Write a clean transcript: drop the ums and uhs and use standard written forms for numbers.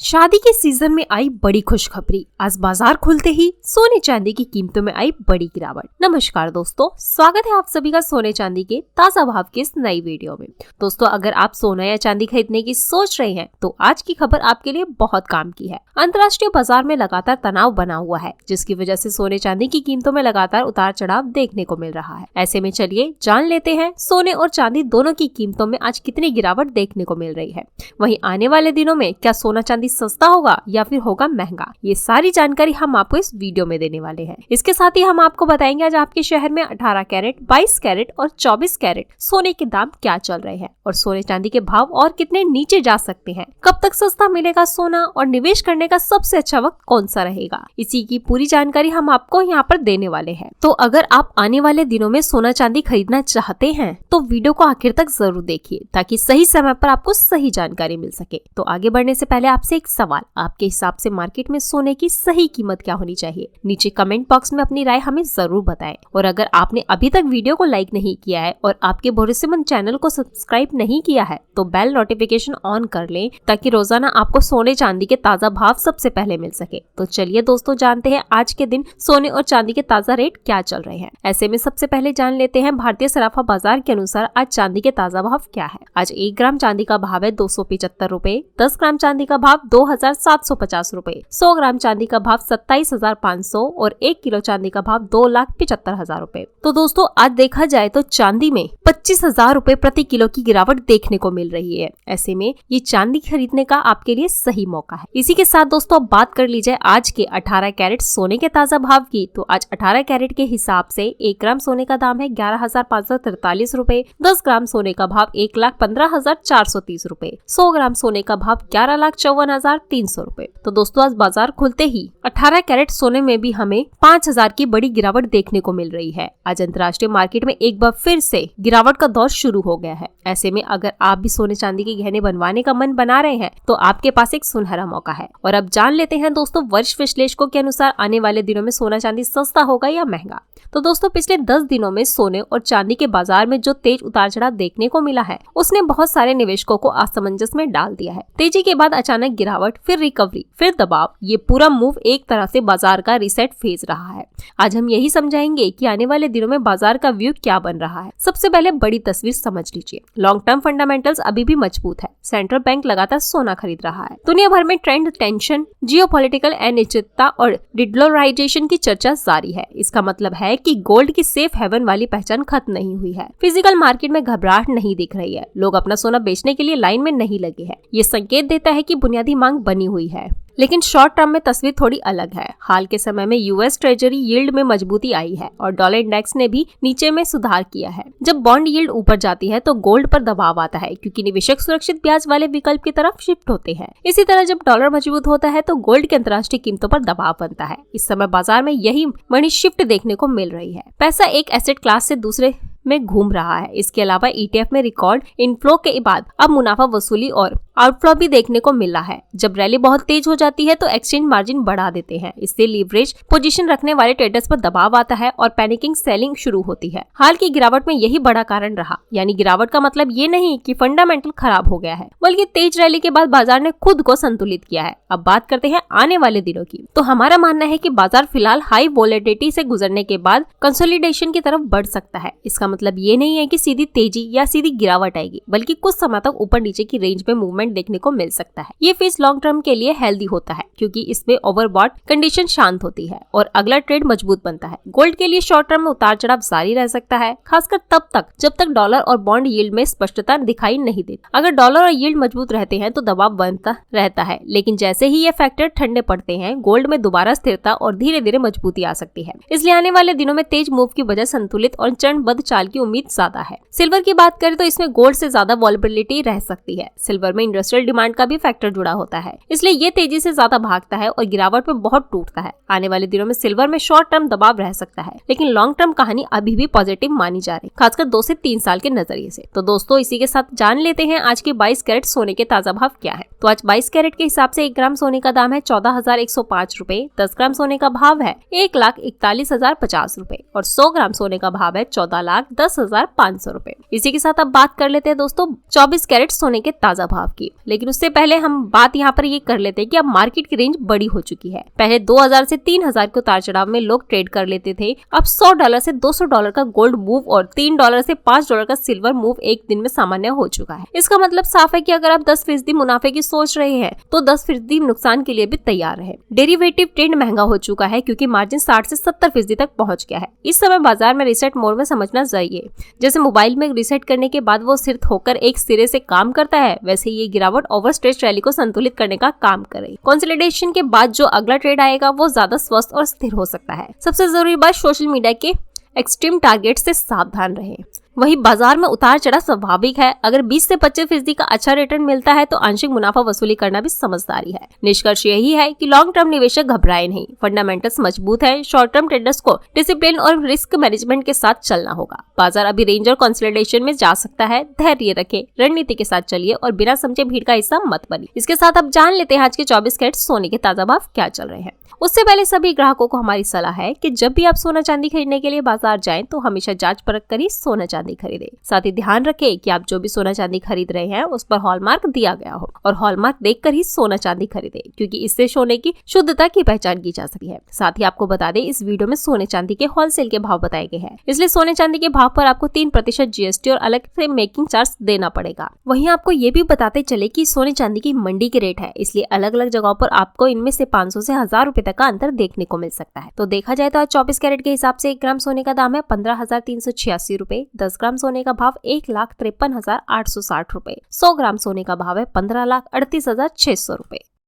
शादी के सीजन में आई बड़ी खुशखबरी। आज बाजार खुलते ही सोने चांदी की कीमतों में आई बड़ी गिरावट। नमस्कार दोस्तों, स्वागत है आप सभी का सोने चांदी के ताजा भाव की इस नई वीडियो में। दोस्तों, अगर आप सोना या चांदी खरीदने की सोच रहे हैं तो आज की खबर आपके लिए बहुत काम की है। अंतर्राष्ट्रीय बाजार में लगातार तनाव बना हुआ है, जिसकी वजह से सोने चांदी की कीमतों में लगातार उतार चढ़ाव देखने को मिल रहा है। ऐसे में चलिए जान लेते हैं सोने और चांदी दोनों की कीमतों में आज कितनी गिरावट देखने को मिल रही है। वहीं आने वाले दिनों में क्या सोना चांदी सस्ता होगा या फिर होगा महंगा, ये सारी जानकारी हम आपको इस वीडियो में देने वाले हैं। इसके साथ ही हम आपको बताएंगे आज आपके शहर में 18 कैरेट, 22 कैरेट और 24 कैरेट सोने के दाम क्या चल रहे हैं और सोने चांदी के भाव और कितने नीचे जा सकते हैं। कब तक सस्ता मिलेगा सोना और निवेश करने का सबसे अच्छा वक्त कौन सा रहेगा, इसी की पूरी जानकारी हम आपको यहाँ पर देने वाले हैं। तो अगर आप आने वाले दिनों में सोना चांदी खरीदना चाहते हैं तो वीडियो को आखिर तक जरूर देखिए, ताकि सही समय पर आपको सही जानकारी मिल सके। तो आगे बढ़ने से पहले आपसे एक सवाल, आपके हिसाब से मार्केट में सोने की सही कीमत क्या होनी चाहिए? नीचे कमेंट बॉक्स में अपनी राय हमें जरूर बताएं। और अगर आपने अभी तक वीडियो को लाइक नहीं किया है और आपके भरोसेमंद चैनल को सब्सक्राइब नहीं किया है तो बेल नोटिफिकेशन ऑन कर लें, ताकि रोजाना आपको सोने चांदी के ताजा भाव सबसे पहले मिल सके। तो चलिए दोस्तों, जानते हैं आज के दिन सोने और चांदी के ताजा रेट क्या चल रहे हैं। ऐसे में सबसे पहले जान लेते हैं भारतीय सराफा बाजार के अनुसार आज चांदी के ताजा भाव क्या है। आज 1 ग्राम चांदी का भाव है 275 रूपए, 10 ग्राम चांदी का भाव 2750 रूपए, 100 ग्राम चांदी का भाव 27,500 और 1 किलो चांदी का भाव 2,75,000 रूपए। तो दोस्तों, आज देखा जाए तो चांदी में 25,000 रूपए प्रति किलो की गिरावट देखने को मिल रही है। ऐसे में ये चांदी खरीदने का आपके लिए सही मौका है। इसी के साथ दोस्तों, बात कर लीजिए आज के 18 कैरेट सोने के ताजा भाव की। तो आज 18 कैरेट के हिसाब से 1 ग्राम सोने का दाम है 11,543 रूपए, 10 ग्राम सोने का भाव 1,15,430 रूपए, 100 ग्राम सोने का भाव 11,54,300 रूपए। तो दोस्तों, आज बाजार खुलते ही 18 कैरेट सोने में भी हमें 5,000 की बड़ी गिरावट देखने को मिल रही है। आज अंतर्राष्ट्रीय मार्केट में एक बार फिर से गिरावट का दौर शुरू हो गया है। ऐसे में अगर आप भी सोने चांदी के गहने बनवाने का मन बना रहे हैं तो आपके पास एक सुनहरा मौका है। और अब जान लेते हैं दोस्तों, वरिष्ठ विश्लेषकों के अनुसार आने वाले दिनों में सोना चांदी सस्ता होगा या महंगा। तो दोस्तों, पिछले 10 दिनों में सोने और चांदी के बाजार में जो तेज उतार चढ़ाव देखने को मिला है, उसने बहुत सारे निवेशकों को असमंजस में डाल दिया है। तेजी के बाद अचानक गिरावट, फिर रिकवरी, फिर दबाव, ये पूरा मूव एक तरह से बाजार का रीसेट फेज रहा है। आज हम यही समझाएंगे कि आने वाले दिनों में बाजार का व्यू क्या बन रहा है। सबसे पहले बड़ी तस्वीर समझ लीजिए। लॉन्ग टर्म फंडामेंटल्स अभी भी मजबूत है। सेंट्रल बैंक लगातार सोना खरीद रहा है। दुनिया भर में ट्रेंड, टेंशन, जियोपॉलिटिकल अनिश्चितता और डिडोलराइजेशन की चर्चा जारी है। इसका मतलब है कि गोल्ड की सेफ हेवन वाली पहचान खत्म नहीं हुई है। फिजिकल मार्केट में घबराहट नहीं दिख रही है। लोग अपना सोना बेचने के लिए लाइन में नहीं लगे हैं। ये संकेत देता है कि बुनियादी मांग बनी हुई है। लेकिन शॉर्ट टर्म में तस्वीर थोड़ी अलग है। हाल के समय में यूएस ट्रेजरी यील्ड में मजबूती आई है और डॉलर इंडेक्स ने भी नीचे में सुधार किया है। जब बॉन्ड यील्ड ऊपर जाती है तो गोल्ड पर दबाव आता है, क्योंकि निवेशक सुरक्षित ब्याज वाले विकल्प की तरफ शिफ्ट होते हैं। इसी तरह जब डॉलर मजबूत होता है तो गोल्ड की अंतर्राष्ट्रीय कीमतों पर दबाव बनता है। इस समय बाजार में यही मनी शिफ्ट देखने को मिल रही है। पैसा एक एसेट क्लास से दूसरे में घूम रहा है। इसके अलावा ईटीएफ में रिकॉर्ड इनफ्लो के बाद अब मुनाफा वसूली और आउटफ्लो भी देखने को मिला है। जब रैली बहुत तेज हो जाती है तो एक्सचेंज मार्जिन बढ़ा देते हैं। इससे लीवरेज पोजीशन रखने वाले ट्रेडर्स पर दबाव आता है और पैनिकिंग सेलिंग शुरू होती है। हाल की गिरावट में यही बड़ा कारण रहा। यानी गिरावट का मतलब ये नहीं कि फंडामेंटल खराब हो गया है, बल्कि तेज रैली के बाद बाजार ने खुद को संतुलित किया है। अब बात करते हैं आने वाले दिनों की। तो हमारा मानना है कि बाजार फिलहाल हाई वोलेटिलिटी से गुजरने के बाद कंसोलिडेशन की तरफ बढ़ सकता है। इसका मतलब ये नहीं है कि सीधी तेजी या सीधी गिरावट आएगी, बल्कि कुछ समय तक ऊपर नीचे की रेंज में मूवमेंट देखने को मिल सकता है। ये फेज लॉन्ग टर्म के लिए हेल्दी होता है, क्योंकि इसमें ओवरबॉट कंडीशन शांत होती है और अगला ट्रेड मजबूत बनता है। गोल्ड के लिए शॉर्ट टर्म में उतार चढ़ाव जारी रह सकता है, खासकर तब तक जब तक डॉलर और बॉन्ड यील्ड में स्पष्टता दिखाई नहीं देती। अगर डॉलर और यील्ड मजबूत रहते हैं तो दबाव बनता रहता है, लेकिन जैसे ही ये फैक्टर ठंडे पड़ते हैं, गोल्ड में दोबारा स्थिरता और धीरे धीरे मजबूती आ सकती है। इसलिए आने वाले दिनों में तेज मूव की वजह संतुलित और चरणबद्ध चाल की उम्मीद ज्यादा है। सिल्वर की बात करें तो इसमें गोल्ड से ज्यादा वॉलेटिलिटी रह सकती है। सिल्वर में इंडस्ट्रियल डिमांड का भी फैक्टर जुड़ा होता है, इसलिए ये तेजी से ज्यादा भागता है और गिरावट में बहुत टूटता है। आने वाले दिनों में सिल्वर में शॉर्ट टर्म दबाव रह सकता है, लेकिन लॉन्ग टर्म कहानी अभी भी पॉजिटिव मानी जा रही, खासकर 2 से 3 साल के नजरिए से। तो दोस्तों, इसी के साथ जान लेते हैं आज के 22 कैरेट सोने के ताजा भाव क्या है। तो आज 22 कैरेट के हिसाब से 1 ग्राम सोने का दाम है 14,105 रूपए, 10 ग्राम सोने का भाव है 1,41,050 रूपए और 100 ग्राम सोने का भाव है 14,10,500 रूपए। इसी के साथ अब बात कर लेते हैं दोस्तों 24 कैरेट सोने के ताजा भाव की। लेकिन उससे पहले हम बात यहाँ पर ये कर लेते हैं कि अब मार्केट की रेंज बड़ी हो चुकी है। पहले 2000 से 3000 के उतार चढ़ाव में लोग ट्रेड कर लेते थे। अब $100 से $200 का गोल्ड मूव और $3 से $5 का सिल्वर मूव एक दिन में सामान्य हो चुका है। इसका मतलब साफ है कि अगर आप 10% मुनाफे की सोच रहे हैं तो 10% नुकसान के लिए भी तैयार रहे। डेरिवेटिव ट्रेड महंगा हो चुका है क्योंकि मार्जिन 60 से 70% तक पहुंच गया है। इस समय बाजार में रीसेट मोड में समझना चाहिए। जैसे मोबाइल में रीसेट करने के बाद वो सिर्फ होकर एक सिरे से काम करता है, वैसे ये गिरावट ओवरस्ट्रेच रैली को संतुलित करने का काम करे। कंसोलिडेशन के बाद जो अगला ट्रेड आएगा वो ज्यादा स्वस्थ और स्थिर हो सकता है। सबसे जरूरी बात, सोशल मीडिया के एक्सट्रीम टारगेट से सावधान रहें। वही बाजार में उतार चढ़ाव स्वाभाविक है। अगर 20 से 25% का अच्छा रिटर्न मिलता है तो आंशिक मुनाफा वसूली करना भी समझदारी है। निष्कर्ष यही है कि लॉन्ग टर्म निवेशक घबराए नहीं, फंडामेंटल्स मजबूत है। शॉर्ट टर्म ट्रेडर्स को डिसिप्लिन और रिस्क मैनेजमेंट के साथ चलना होगा। बाजार अभी रेंज और कंसोलिडेशन में जा सकता है। धैर्य रखें, रणनीति के साथ चलिए और बिना समझे भीड़ का हिस्सा मत बनिए। इसके साथ अब जान लेते हैं आज के 24 कैरेट सोने के ताजा भाव क्या चल रहे हैं। उससे पहले सभी ग्राहकों को हमारी सलाह है कि जब भी आप सोना चांदी खरीदने के लिए बाजार जाएं तो हमेशा जांच परख कर ही सोना चांदी खरीदें। साथ ही ध्यान रखें कि आप जो भी सोना चांदी खरीद रहे हैं उस पर हॉलमार्क दिया गया हो और हॉलमार्क देखकर ही सोना चांदी खरीदें, क्योंकि इससे सोने की शुद्धता की पहचान की जा सकती है। साथ ही आपको बता दें, इस वीडियो में सोने चांदी के होलसेल के भाव बताए गए हैं, इसलिए सोने चांदी के भाव पर आपको 3% GST और अलग से मेकिंग चार्ज देना पड़ेगा। वहीं आपको ये भी बताते चले कि सोने चांदी की मंडी के रेट है, इसलिए अलग अलग जगहों पर आपको इनमें से 500 से 1000 रुपए तक का अंतर देखने को मिल सकता है। तो देखा जाए तो आज 24 कैरेट के हिसाब से 1 ग्राम सोने का दाम है 15,386 रुपए। 10 ग्राम सोने का भाव 1,53,860 रुपए। 100 ग्राम सोने का भाव है 15,38,600 रुपए।